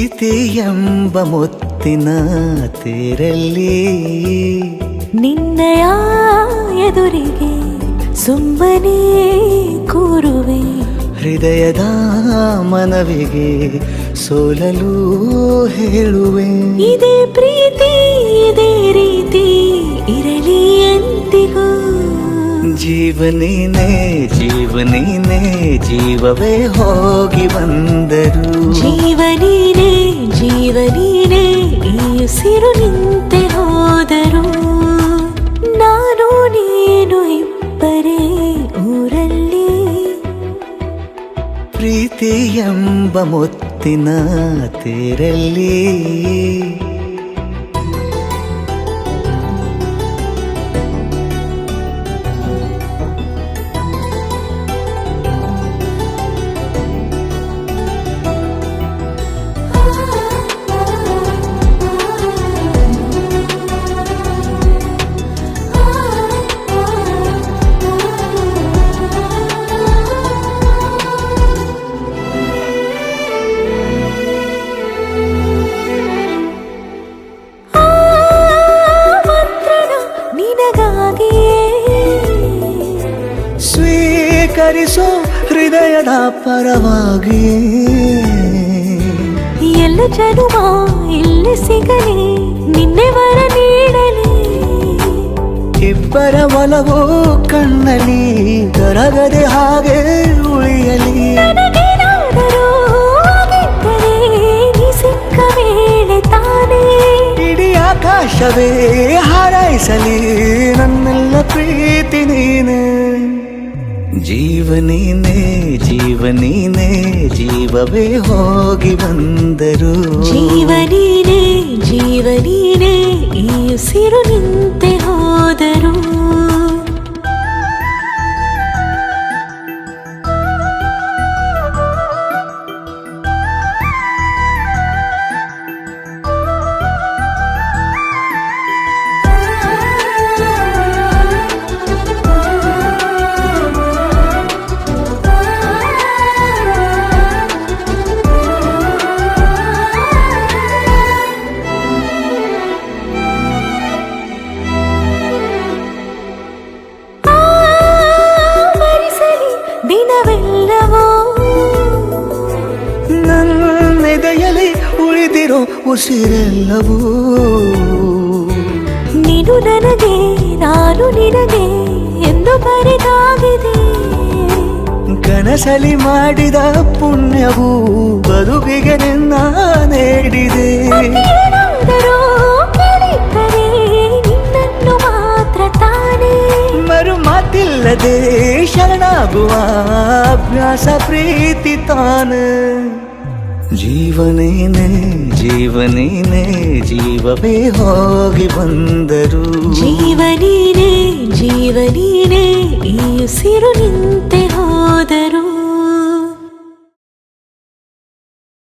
ಪ್ರೀತಿ ಎಂಬ ಮುತ್ತಿನ ತೇರಲ್ಲಿ ನಿನ್ನಯ ಎದುರಿಗೆ ಸುಮ್ಮನೆ ಕೂರುವೆ. ಹೃದಯದ ಮನವಿಗೆ ಸೋಲಲು ಹೇಳುವೆ. ಇದೇ ಪ್ರೀತಿ ಇದೇ ರೀತಿ ಇರಲಿ ಎಂದಿಗೂ. ಜೀವನೇನೆ ಜೀವನೇನೆ ಜೀವವೇ ಹೋಗಿ ಬಂದರು. ಜೀವನೀನೇ ಜೀವನೀನೇ ಈ ಉಸಿರು ನಿಂತೆ ಹೋದರು. ನಾನು ನೀನು ಇಬ್ಬರೇ ಊರಲ್ಲಿ. ಪ್ರೀತಿ ಎಂಬ ಮುತ್ತಿನ ತೇರಲ್ಲಿ ಸ್ವೀಕರಿಸೋ ಹೃದಯದ ಪರವಾಗಿ. ಎಲ್ಲ ಜನುಮ ಇಲ್ಲಿ ಸಿಗಲಿ ನಿನ್ನೆ ವರ ನೀಡಲಿ. ಇಬ್ಬರ ಒಲವು ಕಣ್ಣಲ್ಲಿ ಕರಗದೆ ಹಾಗೆ ಉಳಿಯಲಿ. ಸಿಕ್ಕ ವೇಳೆ ತಾನೇ ಇಡೀ ಆಕಾಶವೇ ಹಾರೈಸಲಿ ನನ್ನೆಲ್ಲ ಪ್ರೀತಿ ನೀನೆ. ಜೀವನೇನೆ ಜೀವನೇನೆ ಜೀವವೇ ಹೋಗಿ ಬಂದರು. ಜೀವನೀನೇ ಜೀವನೀನೇ ಈ ಉಸಿರು ನಿಂತೆ ಹೋದರು. ದಿನವೆಲ್ಲವೋ ನನ್ನೆದೆಯಲ್ಲಿ ಉಳಿದಿರೋ ಉಸಿರೆಲ್ಲವೂ ನೀನು ನನಗೆ ನಾನು ನಿನಗೆ ಎಂದು ಬರೆದಾಗಿದೆ. ಕನಸಲಿ ಮಾಡಿದ ಪುಣ್ಯವು ಬದುಕಿಗೆ ನಿನ್ನ ನೀಡಿದೆ. ನಿನ್ನನ್ನು ಮಾತ್ರ ತಾನೇ ಮರು ಮಾತಿಲ್ಲದೆ ಶರಣಾಗುವ ಅಭ್ಯಾಸ ಪ್ರೀತಿ ತಾನೆ. ಜೀವನೇನೆ ಜೀವನೇನೆ ಜೀವವೇ ಹೋಗಿ ಬಂದರು. ಜೀವನೀನೇ ಜೀವನೀನೇ ಈ ಉಸಿರು ನಿಂತೆ ಹೋದರು.